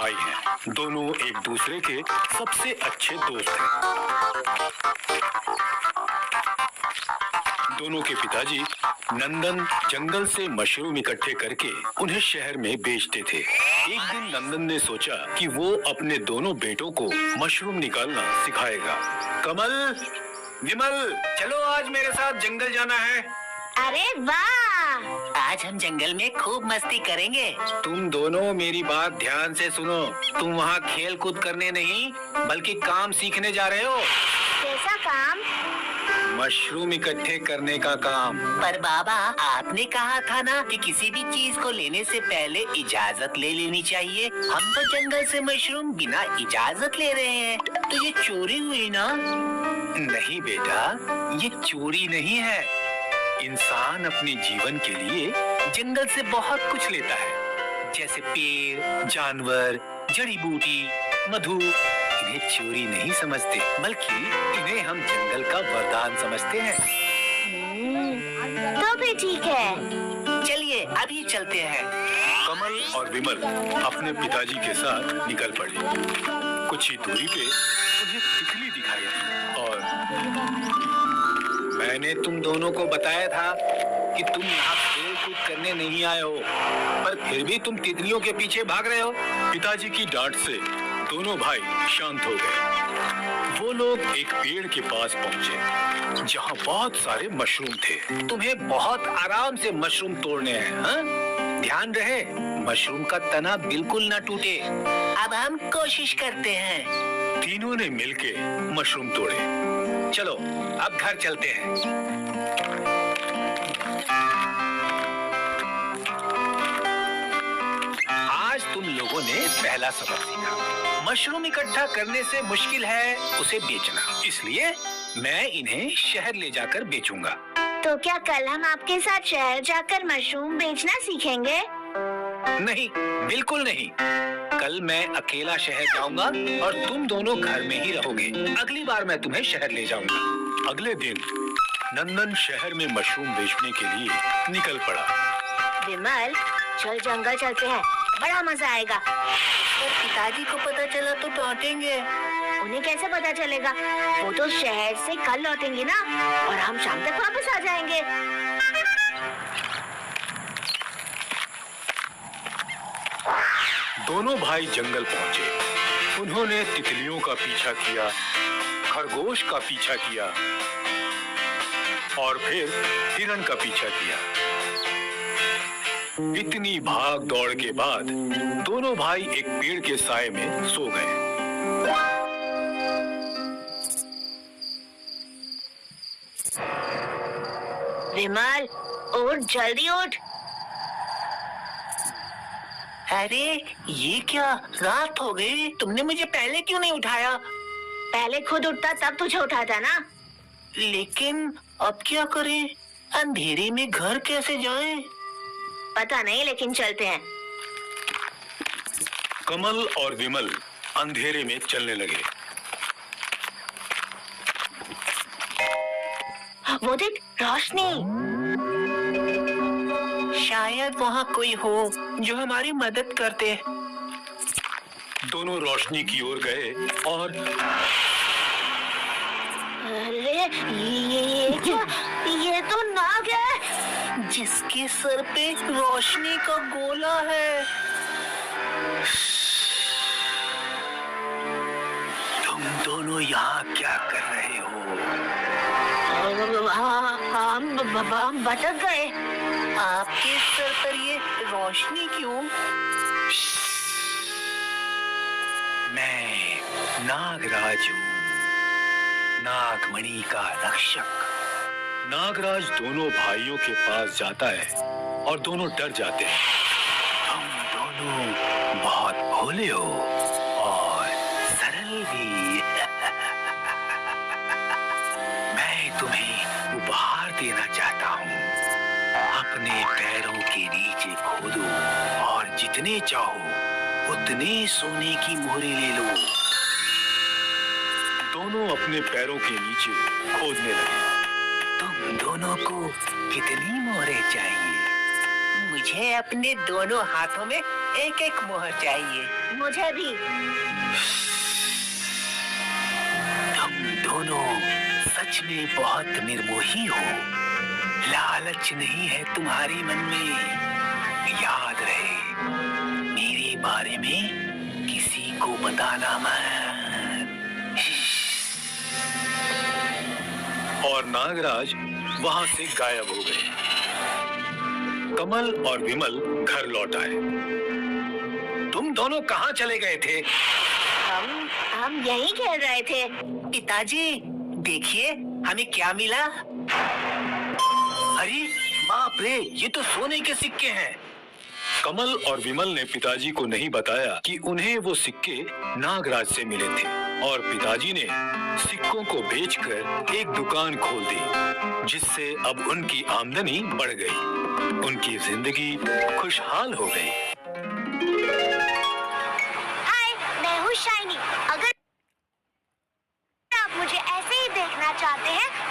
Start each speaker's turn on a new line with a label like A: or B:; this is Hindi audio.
A: भाई हैं। दोनों एक दूसरे के सबसे अच्छे दोस्त हैं। दोनों के पिताजी नंदन जंगल से मशरूम इकट्ठे करके उन्हें शहर में बेचते थे। एक दिन नंदन ने सोचा कि वो अपने दोनों बेटों को मशरूम निकालना सिखाएगा। कमल, विमल, चलो आज मेरे साथ जंगल जाना है।
B: अरे वाह!
C: आज हम जंगल में खूब मस्ती करेंगे।
A: तुम दोनों मेरी बात ध्यान से सुनो। तुम वहाँ खेल कूद करने नहीं बल्कि काम सीखने जा रहे हो।
B: कैसा काम?
A: मशरूम इकट्ठे करने का काम।
C: पर बाबा, आपने कहा था ना कि किसी भी चीज को लेने से पहले इजाजत ले लेनी चाहिए। हम तो जंगल से मशरूम बिना इजाजत ले रहे हैं, तो ये चोरी हुई ना?
A: नहीं बेटा, ये चोरी नहीं है। इंसान अपने जीवन के लिए जंगल से बहुत कुछ लेता है, जैसे पेड़, जानवर, जड़ी बूटी, मधु। इन्हें चोरी नहीं समझते, बल्कि इन्हें हम जंगल का वरदान समझते हैं।
B: तो भी ठीक है।
C: चलिए अभी चलते हैं।
A: कमल और विमल अपने पिताजी के साथ निकल पड़े। कुछ ही दूरी पे उन्हें तितली दिखाई दी और मैंने तुम दोनों को बताया था कि तुम यहाँ खेल कूद करने नहीं आए हो, पर फिर भी तुम तितलियों के पीछे भाग रहे हो। पिताजी की डांट से दोनों भाई शांत हो गए। वो लोग एक पेड़ के पास पहुँचे, जहाँ बहुत सारे मशरूम थे। तुम्हें बहुत आराम से मशरूम तोड़ने हैं, हाँ? ध्यान रहे मशरूम का तना बिल्कुल न टूटे।
C: अब हम कोशिश करते हैं।
A: तीनों ने मिलके मशरूम तोड़े। चलो अब घर चलते हैं। आज तुम लोगों ने पहला सबक सीखा। मशरूम इकट्ठा करने से मुश्किल है उसे बेचना, इसलिए मैं इन्हें शहर ले जाकर बेचूंगा।
B: तो क्या कल हम आपके साथ शहर जाकर मशरूम बेचना सीखेंगे?
A: नहीं, बिल्कुल नहीं। कल मैं अकेला शहर जाऊंगा और तुम दोनों घर में ही रहोगे। अगली बार मैं तुम्हें शहर ले जाऊंगा। अगले दिन नंदन शहर में मशरूम बेचने के लिए निकल पड़ा।
B: विमल, चल जंगल चलते हैं, बड़ा मजा आएगा।
C: पर पिताजी को पता चला तो डांटेंगे।
B: उन्हें कैसे पता चलेगा? वो तो शहर से कल लौटेंगे ना, और हम शाम तक वापस आ जाएंगे।
A: दोनों भाई जंगल पहुंचे। उन्होंने तितलियों का पीछा किया, खरगोश का पीछा किया और फिर हिरण का पीछा किया। इतनी भाग दौड़ के बाद दोनों भाई एक पेड़ के साए में सो गए।
B: विमल, उठ, जल्दी उठ।
C: अरे ये क्या, रात हो गई। तुमने मुझे पहले क्यों नहीं उठाया?
B: पहले खुद उठता तब तुझे उठाता ना।
C: लेकिन अब क्या करें? अंधेरे में घर कैसे जाएं?
B: पता नहीं, लेकिन चलते हैं।
A: कमल और विमल अंधेरे में चलने लगे।
B: वो देख, रोशनी।
C: शायद वहाँ कोई हो जो हमारी मदद करते।
A: दोनों रोशनी की ओर गए और
B: अरे ये क्या? ये तो नाग है,
C: जिसके सर पे रोशनी का गोला है।
A: तुम दोनों यहाँ क्या कर रहे हो?
B: हम भटक गए।
C: आपके सर पर ये रोशनी क्यों?
A: मैं नागराज हूँ, नागमणि का रक्षक। नागराज दोनों भाइयों के पास जाता है और दोनों डर जाते हैं। तुम दोनों बहुत भोले हो और सरल भी। मैं तुम्हें उपहार देना चाहता हूँ। अपने पैरों के नीचे खोदो और जितने चाहो उतने सोने की मोहरें ले लो। दोनों अपने पैरों के नीचे खोदने लगे। तुम दोनों को कितनी मोहरें चाहिए?
C: मुझे अपने दोनों हाथों में एक एक मोहर चाहिए।
B: मुझे भी।
C: तुम दोनों सच में बहुत निर्मोही हो। लालच नहीं है तुम्हारे मन में। याद रहे, मेरे बारे में किसी को बताना मत।
A: और नागराज वहां से गायब हो गए। कमल और विमल घर लौट आए। तुम दोनों कहाँ चले गए थे?
B: हम यहीं खेल रहे थे।
C: पिताजी, देखिए हमें क्या मिला।
A: अरे बाप रे, ये तो सोने के सिक्के हैं। कमल और विमल ने पिताजी को नहीं बताया कि उन्हें वो सिक्के नागराज से मिले थे, और पिताजी ने सिक्कों को बेचकर एक दुकान खोल दी, जिससे अब उनकी आमदनी बढ़ गई। उनकी जिंदगी खुशहाल हो गई।
B: हाय, मैं हूँ शाइनी। अगर आप मुझे ऐसे ही देखना चाहते हैं